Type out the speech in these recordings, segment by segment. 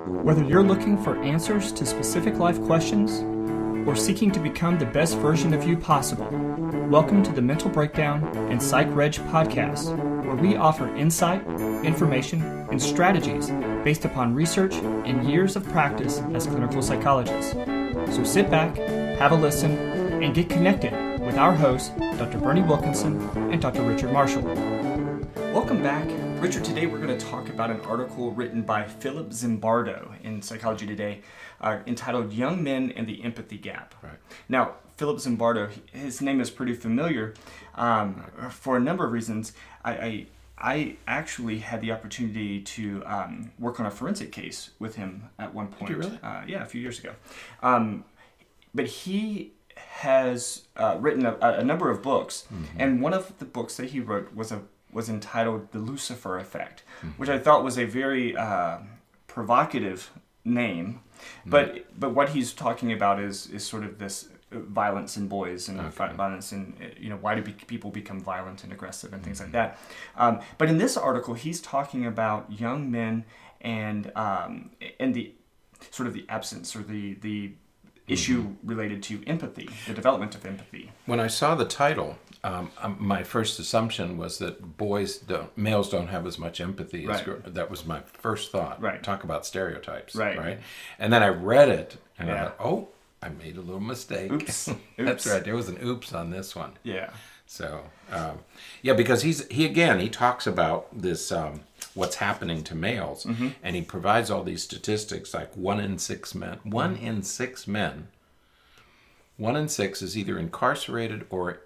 Whether you're looking for answers to specific life questions or seeking to become the best version of you possible, welcome to the Mental Breakdown and Psychreg podcast, where we offer insight, information, and strategies based upon research and years of practice as clinical psychologists. So sit back, have a listen, and get connected with our hosts, Dr. Berney Wilkinson and Dr. Richard Marshall. Welcome back. Richard, today we're going to talk about an article written by Philip Zimbardo in Psychology Today entitled Young Men and the Empathy Gap. Right. Now, Philip Zimbardo, his name is pretty familiar for a number of reasons. I actually had the opportunity to work on a forensic case with him at one point. Did you really? Yeah, a few years ago. But he has written a number of books, and one of the books that he wrote was entitled The Lucifer Effect, which I thought was a very provocative name. But what he's talking about is sort of this violence in boys and violence in, why do people become violent and aggressive and things like that. But in this article, he's talking about young men and the sort of the absence or the issue related to empathy, the development of empathy. When I saw the title, my first assumption was that males don't have as much empathy as girls. That was my first thought. Right. Talk about stereotypes. Right. And then I read it and I thought, oh, I made a little mistake. Oops. That's right. There was an oops on this one. Yeah. So, because he talks about this, what's happening to males, and he provides all these statistics like 1 in 6 is either incarcerated or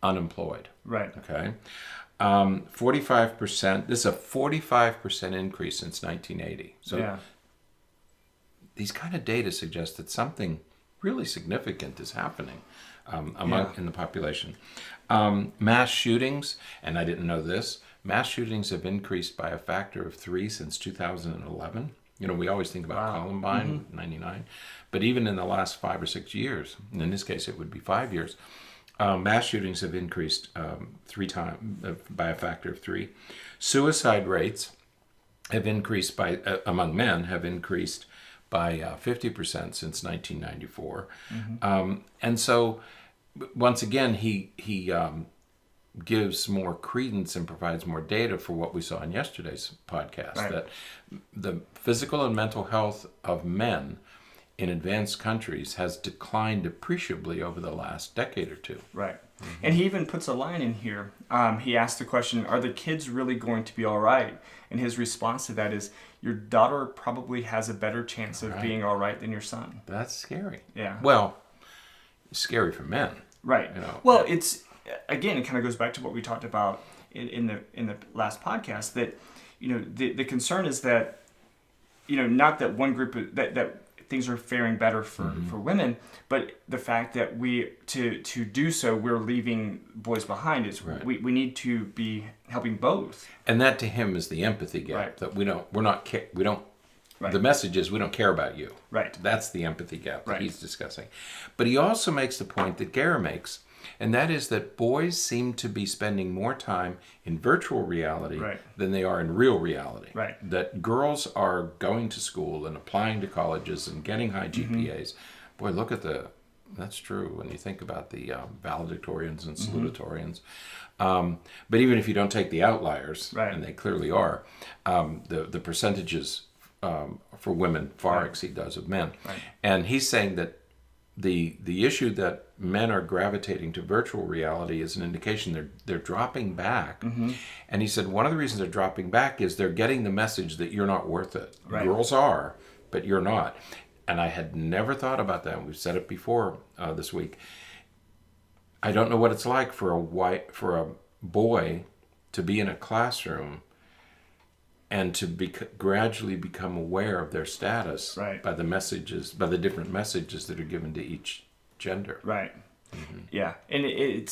unemployed. Right. Okay. 45%, this is a 45% increase since 1980. So these kind of data suggest that something really significant is happening in the population. Mass shootings, and I didn't know this, mass shootings have increased by a factor of 3 since 2011. We always think about Columbine, 99, but even in the last 5 or 6 years, and in this case it would be 5 years, mass shootings have increased 3 times by a factor of 3. Suicide rates have increased among men have increased by 50% since 1994, and so once again he gives more credence and provides more data for what we saw in yesterday's podcast, that the physical and mental health of men in advanced countries has declined appreciably over the last decade or two. Right. And he even puts a line in here. He asked the question, are the kids really going to be all right? And his response to that is, your daughter probably has a better chance of being all right than your son. That's scary. Yeah. Well, it's scary for men. Right. Well, it's, again, it kind of goes back to what we talked about in the last podcast, that, the concern is that, not that one group, that things are faring better for women, but the fact that to do so, we're leaving boys behind. Is we need to be helping both. And that to him is the empathy gap, that the message is we don't care about you. Right. That's the empathy gap that he's discussing. But he also makes the point that Gera makes, and that is that boys seem to be spending more time in virtual reality than they are in real reality. Right. That girls are going to school and applying to colleges and getting high GPAs. Boy, that's true when you think about the valedictorians and salutatorians. But even if you don't take the outliers, and they clearly are, the percentages for women far exceed those of men. Right. And he's saying that the issue that men are gravitating to virtual reality is an indication they're dropping back. And he said one of the reasons they're dropping back is they're getting the message that you're not worth it. Right. Girls are, but you're not. And I had never thought about that. We've said it before this week. I don't know what it's like for a boy to be in a classroom and to gradually become aware of their status by the different messages that are given to each gender. Right. Yeah, and it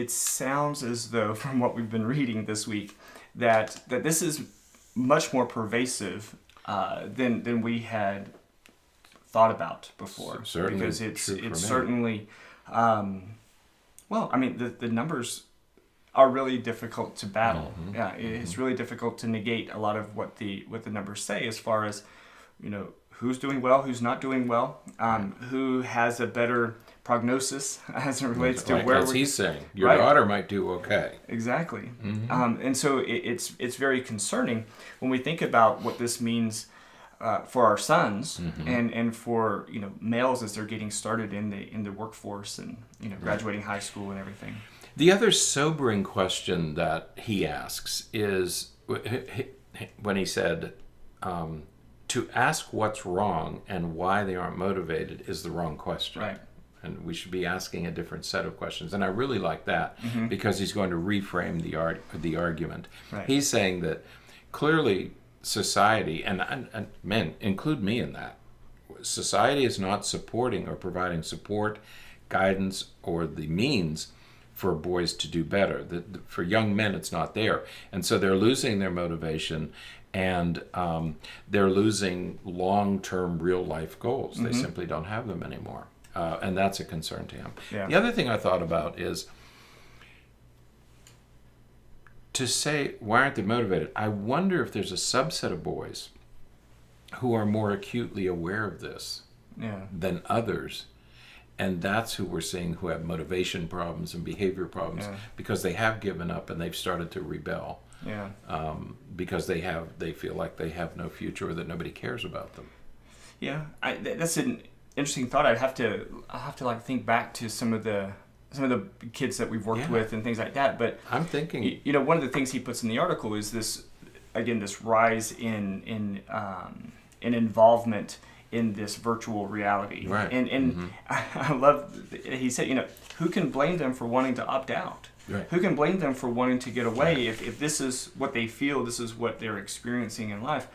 sounds as though, from what we've been reading this week, that this is much more pervasive than we had thought about before. Certainly, because it's certainly, the numbers are really difficult to battle. Yeah, it's really difficult to negate a lot of what the numbers say as far as who's doing well, who's not doing well, who has a better prognosis as it relates to where as he's saying, your right. daughter might do okay. Exactly. And so it's very concerning when we think about what this means for our sons and for males as they're getting started in the workforce and graduating high school and everything. The other sobering question that he asks is when he said, to ask what's wrong and why they aren't motivated is the wrong question. Right. And we should be asking a different set of questions. And I really like that because he's going to reframe the argument. Right. He's saying that clearly society, and men, include me in that, society is not supporting or providing support, guidance, or the means for boys to do better. For young men, it's not there. And so they're losing their motivation, and they're losing long-term real-life goals. They simply don't have them anymore. And that's a concern to him. Yeah. The other thing I thought about is to say, why aren't they motivated? I wonder if there's a subset of boys who are more acutely aware of this than others. And that's who we're seeing who have motivation problems and behavior problems because they have given up and they've started to rebel. Yeah. Because they feel like they have no future or that nobody cares about them. Yeah, that's an interesting thought. I'll have to like think back to some of the kids that we've worked with and things like that. But I'm thinking, one of the things he puts in the article is this rise in involvement in this virtual reality. Right. And I love he said, who can blame them for wanting to opt out? Right. Who can blame them for wanting to get away if this is what they feel, this is what they're experiencing in life?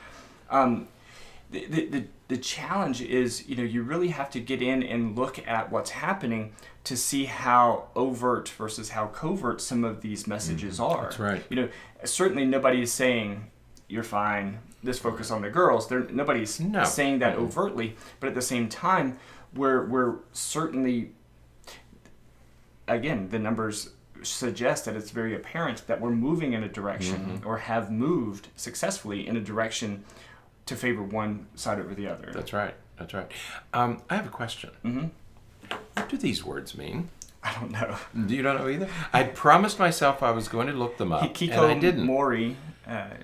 The challenge is, you really have to get in and look at what's happening to see how overt versus how covert some of these messages are. That's right. Certainly nobody is saying you're fine, just focus on the girls. Nobody's saying that overtly, but at the same time, we're certainly, again, the numbers suggest that it's very apparent that we're moving in a direction or have moved successfully in a direction to favor one side over the other. That's right. I have a question. What do these words mean? I don't know. You don't know either? I promised myself I was going to look them up, and I didn't. Mori, I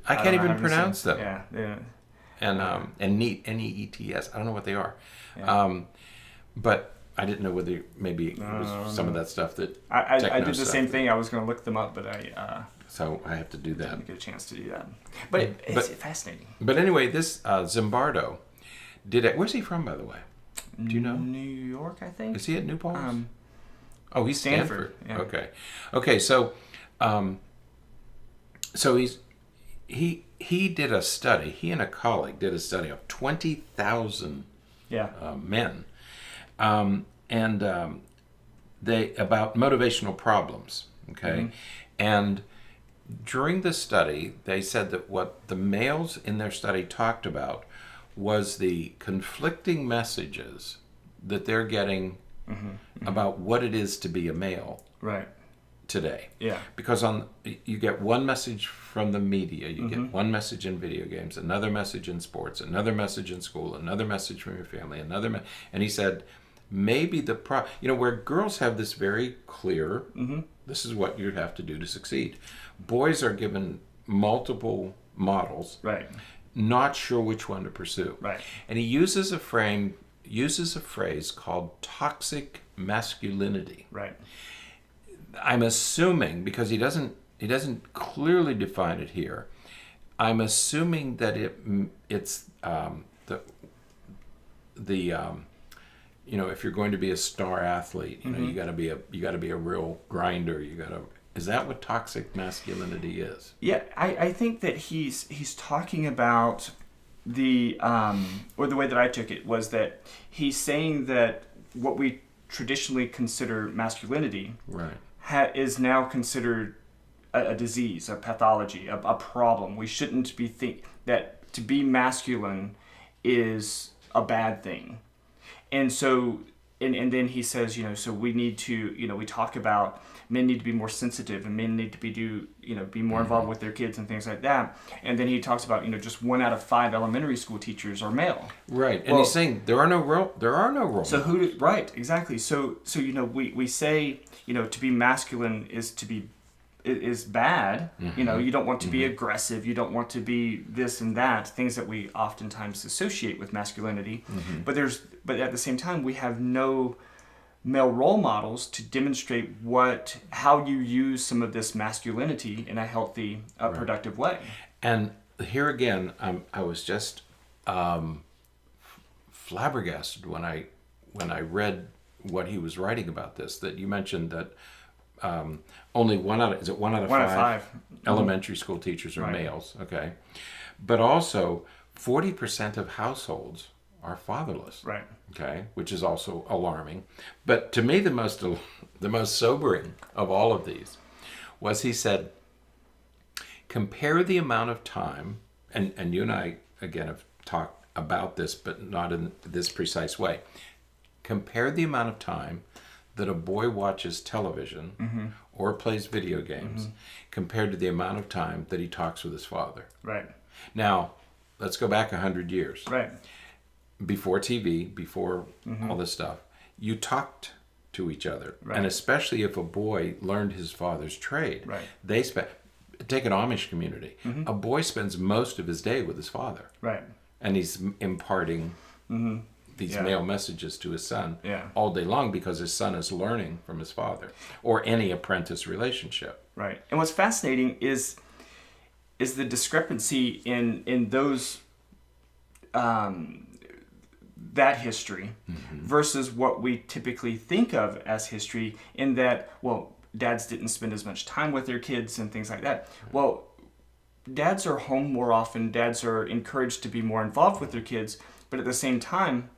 can't even pronounce them. Yeah. And NEET, N-E-E-T-S. I don't know what they are. But I didn't know whether maybe it was some of that stuff that I did the same thing. I was going to look them up, but so I have to do that. Didn't get a chance to do that. But it's fascinating. But anyway, this Zimbardo did it. Where's he from, by the way? Do you know? New York, I think. Is he at New Paltz? He's Stanford. Yeah. Okay. So he did a study. He and a colleague did a study of 20,000 men, and they about motivational problems. Okay, and during the study, they said that what the males in their study talked about was the conflicting messages that they're getting about what it is to be a male today. Yeah. Because you get one message from the media, you get one message in video games, another message in sports, another message in school, another message from your family, and he said maybe where girls have this very clear, this is what you have to do to succeed. Boys are given multiple models. Right. Not sure which one to pursue. Right. And he uses a phrase called toxic masculinity. Right. I'm assuming, because he doesn't clearly define it here, I'm assuming that it's if you're going to be a star athlete, you got to be a real grinder. Is that what toxic masculinity is? Yeah, I think that he's talking about or the way that I took it was that he's saying that what we traditionally consider masculinity is now considered a disease, a pathology, a problem. We shouldn't be think that to be masculine is a bad thing. And so and then he says, so we need to, we talk about men need to be more sensitive and men need to be more involved with their kids and things like that. And then he talks about, just 1 out of 5 elementary school teachers are male. Right. And he's saying there are no role So models. right, exactly. So we say, to be masculine is bad. You don't want to be aggressive. You don't want to be this and that, things that we oftentimes associate with masculinity. But at the same time, we have no male role models to demonstrate how you use some of this masculinity in a healthy, productive way. And here again, I was just flabbergasted when I read what he was writing about this. That you mentioned that only 1 out of 5 elementary school teachers are males. Okay, but also 40% of households are fatherless. Right. Okay, which is also alarming. But to me, the most sobering of all of these was he said, compare the amount of time, and you and I again have talked about this, but not in this precise way. Compare the amount of time that a boy watches television or plays video games compared to the amount of time that he talks with his father. Right. Now, let's go back 100 years. Right. Before TV, before all this stuff, you talked to each other. Right. And especially if a boy learned his father's trade. Right. Take an Amish community. A boy spends most of his day with his father. Right. And he's imparting these male messages to his son all day long because his son is learning from his father, or any apprentice relationship. Right. And what's fascinating is the discrepancy in those that history versus what we typically think of as history, in that, well, dads didn't spend as much time with their kids and things like that. Well, dads are home more often. Dads are encouraged to be more involved with their kids, but at the same time,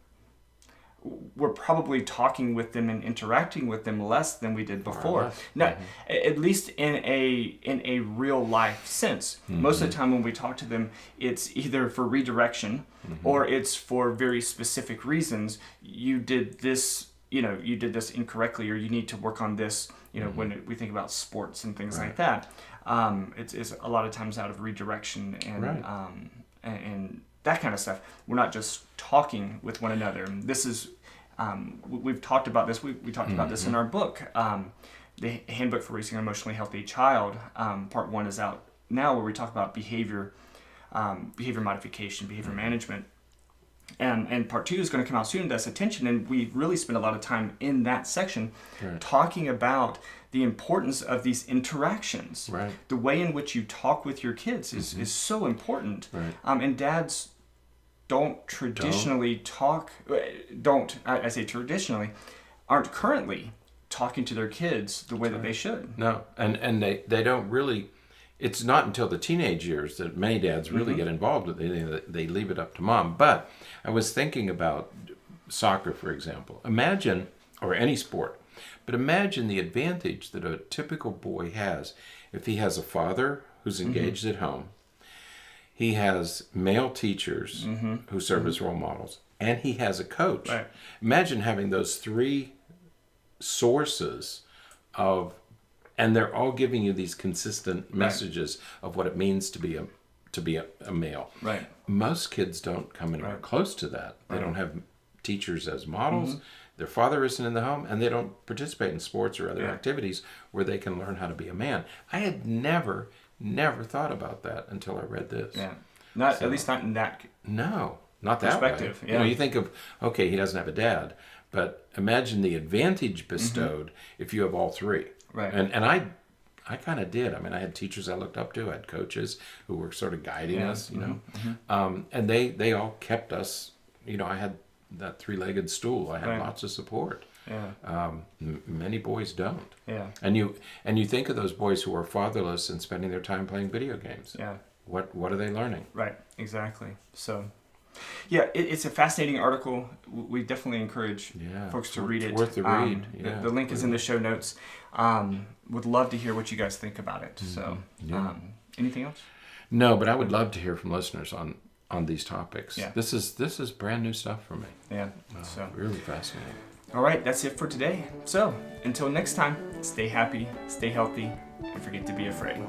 we're probably talking with them and interacting with them less than we did before. Now, at least in a real life sense. Most of the time when we talk to them, it's either for redirection or it's for very specific reasons. You did this, you did this incorrectly, or you need to work on this. When we think about sports and things like that, it's a lot of times out of redirection and that kind of stuff. We're not just talking with one another. This is, we've talked about this. We talked about this in our book, the Handbook for Raising an Emotionally Healthy Child. Part 1 is out now, where we talk about behavior modification, behavior management. And part 2 is going to come out soon. That's attention, and we really spend a lot of time in that section talking about the importance of these interactions. Right. The way in which you talk with your kids is so important. Right. And dads don't traditionally I say traditionally, aren't currently talking to their kids the way that they should. No, and they don't really. It's not until the teenage years that many dads really get involved with it. They leave it up to mom. But I was thinking about soccer, for example. Imagine, or any sport, but imagine the advantage that a typical boy has if he has a father who's engaged at home. He has male teachers who serve as role models, and he has a coach. Right. Imagine having those 3 sources of, and they're all giving you these consistent messages of what it means to be a male. Right. Most kids don't come anywhere close to that. They don't have teachers as models. Their father isn't in the home, and they don't participate in sports or other activities where they can learn how to be a man. I had never thought about that until I read this. Yeah. At least not in that. No, not that perspective. Way. Yeah. You think of, okay, he doesn't have a dad, but imagine the advantage bestowed if you have all 3. Right. And I kind of did. I mean, I had teachers I looked up to. I had coaches who were sort of guiding us, and they all kept us. I had that 3-legged stool. I had lots of support. Yeah. Many boys don't. Yeah. And you think of those boys who are fatherless and spending their time playing video games. Yeah. What are they learning? Right. Exactly. So, yeah, it's a fascinating article. We definitely encourage folks to read it. It's worth the read. The link is in the show notes. Would love to hear what you guys think about it. So, anything else? No, but I would love to hear from listeners on these topics. Yeah. This is brand new stuff for me. Yeah. So really fascinating. All right, that's it for today. So until next time, stay happy, stay healthy, and forget to be afraid.